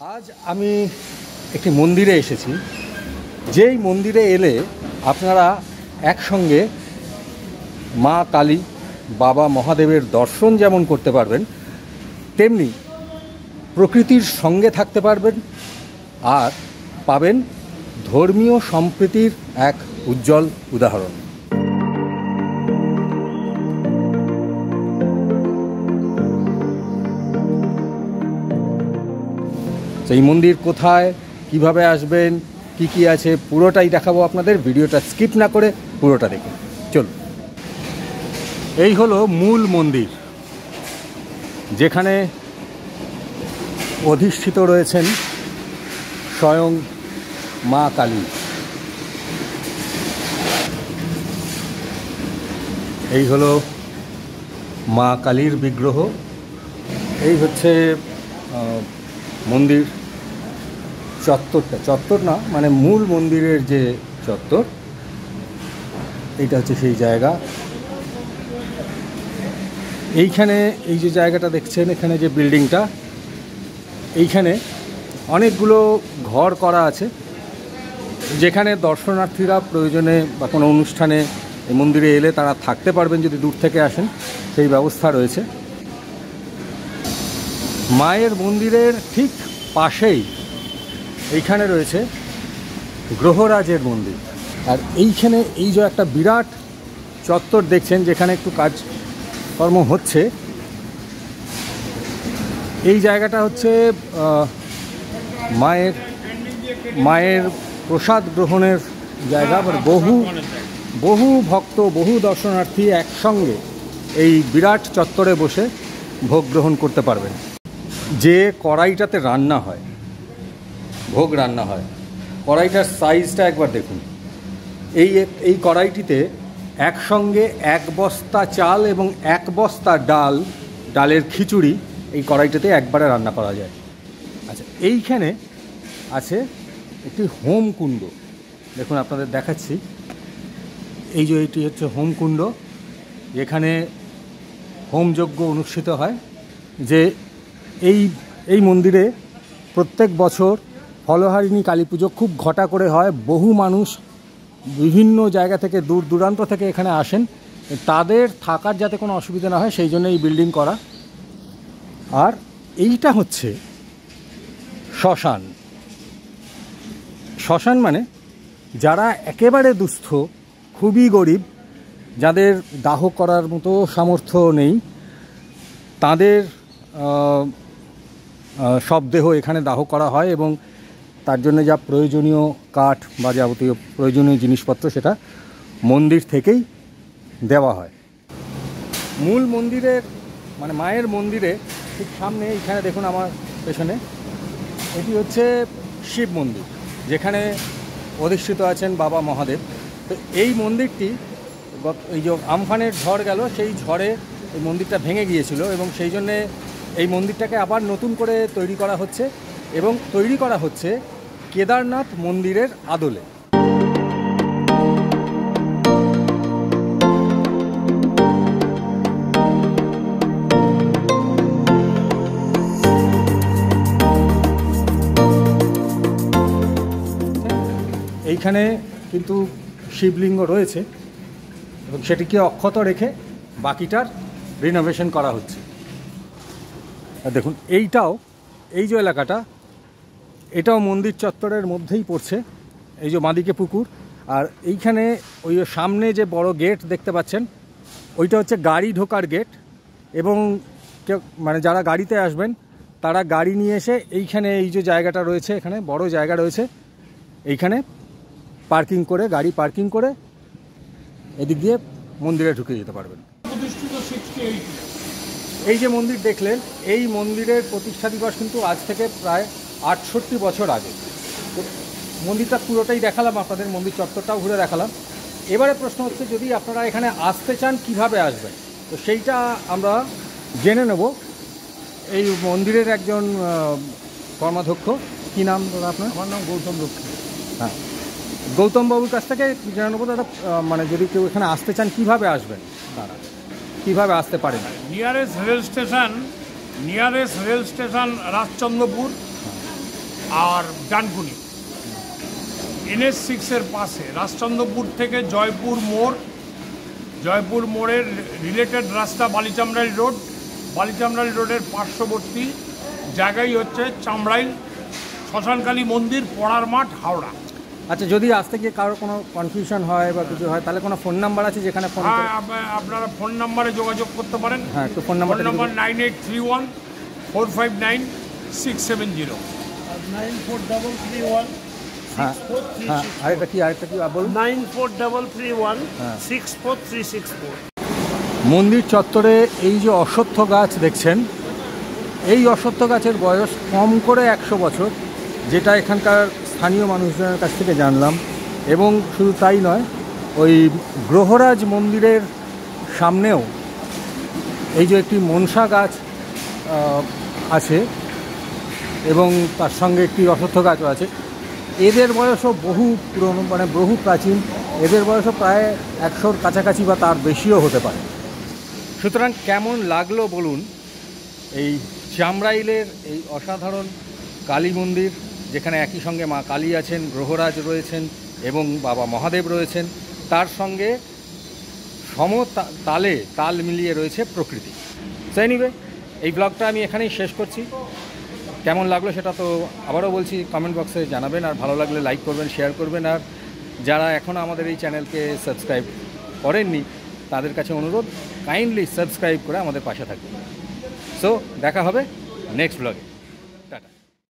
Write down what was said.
আজ আমি একটি মন্দিরে এসেছি, যেই মন্দিরে এলে আপনারা একসঙ্গে মা কালী, বাবা মহাদেবের দর্শন যেমন করতে পারবেন, তেমনি প্রকৃতির সঙ্গে থাকতে পারবেন আর পাবেন ধর্মীয় সম্প্রীতির এক উজ্জ্বল উদাহরণ। এই মন্দির কোথায়, কিভাবে আসবেন, কি কি আছে পুরোটাই দেখাবো আপনাদের। ভিডিওটা স্কিপ না করে পুরোটা দেখুন। চলুন। এই হলো মূল মন্দির, যেখানে অধিষ্ঠিত রয়েছেন স্বয়ং মা কালী। এই হলো মা কালীর বিগ্রহ। এই হচ্ছে মন্দির চত্বর না, মানে মূল মন্দিরের যে চত্বর, এইটা হচ্ছে সেই জায়গা। এইখানে এই যে জায়গাটা দেখছেন, এখানে যে বিল্ডিংটা, এইখানে অনেকগুলো ঘর করা আছে, যেখানে দর্শনার্থীরা প্রয়োজনে বা কোনো অনুষ্ঠানে এই মন্দিরে এলে তারা থাকতে পারবেন যদি দূর থেকে আসেন, সেই ব্যবস্থা রয়েছে। মায়ের মন্দিরের ঠিক পাশেই এইখানে রয়েছে গ্রহরাজের মন্দির। আর এইখানে এই যে একটা বিরাট চত্বর দেখছেন, যেখানে একটু কাজকর্ম হচ্ছে, এই জায়গাটা হচ্ছে মায়ের প্রসাদ গ্রহণের জায়গা। বহু ভক্ত, বহু দর্শনার্থী একসঙ্গে এই বিরাট চত্বরে বসে ভোগ গ্রহণ করতে পারবেন। যে কড়াইটাতে ভোগ রান্না হয়, কড়াইটার সাইজটা একবার দেখুন। এই কড়াইটিতে একসঙ্গে 1 বস্তা চাল এবং 1 বস্তা ডালের খিচুড়ি এই কড়াইটাতে একবারে রান্না করা যায়। আচ্ছা, এইখানে আছে একটি হোমকুণ্ড, দেখুন আপনাদের দেখাচ্ছি। এই যে এইটি হচ্ছে হোমকুণ্ড, যেখানে হোমযজ্ঞ অনুষ্ঠিত হয়। যে এই মন্দিরে প্রত্যেক বছর ফলহারিণী কালী পুজো খুব ঘটা করে হয়। বহু মানুষ বিভিন্ন জায়গা থেকে, দূর দূরান্ত থেকে এখানে আসেন। তাদের থাকার যাতে কোনো অসুবিধা না হয় সেই জন্য এই বিল্ডিং করা। আর এইটা হচ্ছে শ্মশান মানে যারা একেবারে দুস্থ, খুবই গরিব, যাদের দাহ করার মতো সামর্থ্য নেই, তাদের সব দেহ এখানে দাহ করা হয় এবং তার জন্য যা প্রয়োজনীয় কাঠ বা যাবতীয় প্রয়োজনীয় জিনিসপত্র সেটা মন্দির থেকেই দেওয়া হয়। মূল মন্দিরের মানে মায়ের মন্দিরে ঠিক সামনে এখানে দেখুন আমার পেছনে, এটি হচ্ছে শিব মন্দির, যেখানে অধিষ্ঠিত আছেন বাবা মহাদেব। তো এই মন্দিরটি এই যে আমফানের ঝড় গেল, সেই ঝড়ে এই মন্দিরটা ভেঙে গিয়েছিল এবং সেই জন্যে এই মন্দিরটাকে আবার নতুন করে তৈরি করা হচ্ছে এবং তৈরি করা হচ্ছে কেদারনাথ মন্দিরের আদলে। এইখানে কিন্তু শিবলিঙ্গ রয়েছে এবং সেটিকে অক্ষত রেখে বাকিটার রিনোভেশন করা হচ্ছে। আর দেখুন এই যে এলাকাটা, এটাও মন্দির চত্বরের মধ্যেই পড়ছে। এই যে বাঁদিকে পুকুর, আর এইখানে ওই সামনে যে বড় গেট দেখতে পাচ্ছেন, ওইটা হচ্ছে গাড়ি ঢোকার গেট। এবং মানে যারা গাড়িতে আসবেন তারা গাড়ি নিয়ে এসে এইখানে এই যে জায়গাটা রয়েছে, এখানে বড় জায়গা রয়েছে, এইখানে গাড়ি পার্কিং করে এদিক দিয়ে মন্দিরে ঢুকে যেতে পারবেন। এই যে মন্দির দেখলেন, এই মন্দিরের প্রতিষ্ঠা দিবস কিন্তু আজ থেকে প্রায় 68 বছর আগে। তো মন্দিরটা পুরোটাই দেখালাম আপনাদের, মন্দির চত্বরটাও ঘুরে দেখালাম। এবারে প্রশ্ন হচ্ছে, যদি আপনারা এখানে আসতে চান কিভাবে আসবেন, তো সেইটা আমরা জেনে নেব। এই মন্দিরের একজন কর্মাধ্যক্ষ, কী নাম দাদা আপনার? আমার নাম গৌতম লক্ষ্মী। হ্যাঁ, গৌতম বাবুর কাছ থেকে জেনে নেবো দাদা, মানে যদি কেউ এখানে আসতে চান কিভাবে আসবেন, তারা কিভাবে আসতে পারেন? নিয়ারেস্ট রেল স্টেশন রাজচন্দ্রপুর, আর ডানকুনি NH6-এর পাশে রাজচন্দ্রপুর থেকে জয়পুর মোড়ের রিলেটেড রাস্তা বালিচামড়াইল রোড, বালিচামড়াইল রোডের পার্শ্ববর্তী জায়গায় হচ্ছে চামড়াইল শ্মশানকালী মন্দির, পড়ার মাঠ, হাওড়া। আচ্ছা, যদি আসতে গিয়ে কারোর কোনো কনফিউশন হয় বা কিছু হয় তাহলে কোনো ফোন নাম্বার আছে যেখানে ফোন করে? হ্যাঁ, আপনারা ফোন নাম্বারে যোগাযোগ করতে পারেন। হ্যাঁ, একটু ফোন নাম্বার 9831459670। হ্যাঁ হ্যাঁ, আরেকটা কি বলুন? 9433164364। মন্দির চত্বরে এই যে অশ্বত্থ গাছ দেখছেন, এই অশ্বত্থ গাছের বয়স কম করে 100 বছর, যেটা এখানকার স্থানীয় মানুষজনের কাছ থেকে জানলাম। এবং শুধু তাই নয়, ওই গ্রহরাজ মন্দিরের সামনেও এই যে একটি মনসা গাছ আছে এবং তার সঙ্গে একটি অশ্বত্থ গাছও আছে। এদের বয়সও বহু পুরনো, মানে বহু প্রাচীন। এদের বয়সও প্রায় 100-র কাছাকাছি বা তার বেশিও হতে পারে। সুতরাং কেমন লাগলো বলুন এই চামড়াইলের এই অসাধারণ কালী মন্দির, যেখানে একই সঙ্গে মা কালী আছেন, গ্রহরাজ রয়েছেন এবং বাবা মহাদেব রয়েছেন, তার সঙ্গে তাল মিলিয়ে রয়েছে প্রকৃতি। সো এনিওয়ে, এই ব্লগটা আমি এখানেই শেষ করছি। কেমন লাগলো সেটা তো আবারও বলছি, কমেন্ট বক্সে জানাবেন। আর ভালো লাগলে লাইক করবেন, শেয়ার করবেন। আর যারা এখনও আমাদের এই চ্যানেলকে সাবস্ক্রাইব করেননি তাদের কাছে অনুরোধ, কাইন্ডলি সাবস্ক্রাইব করে আমাদের পাশে থাকবেন। সো দেখা হবে নেক্সট ব্লগে।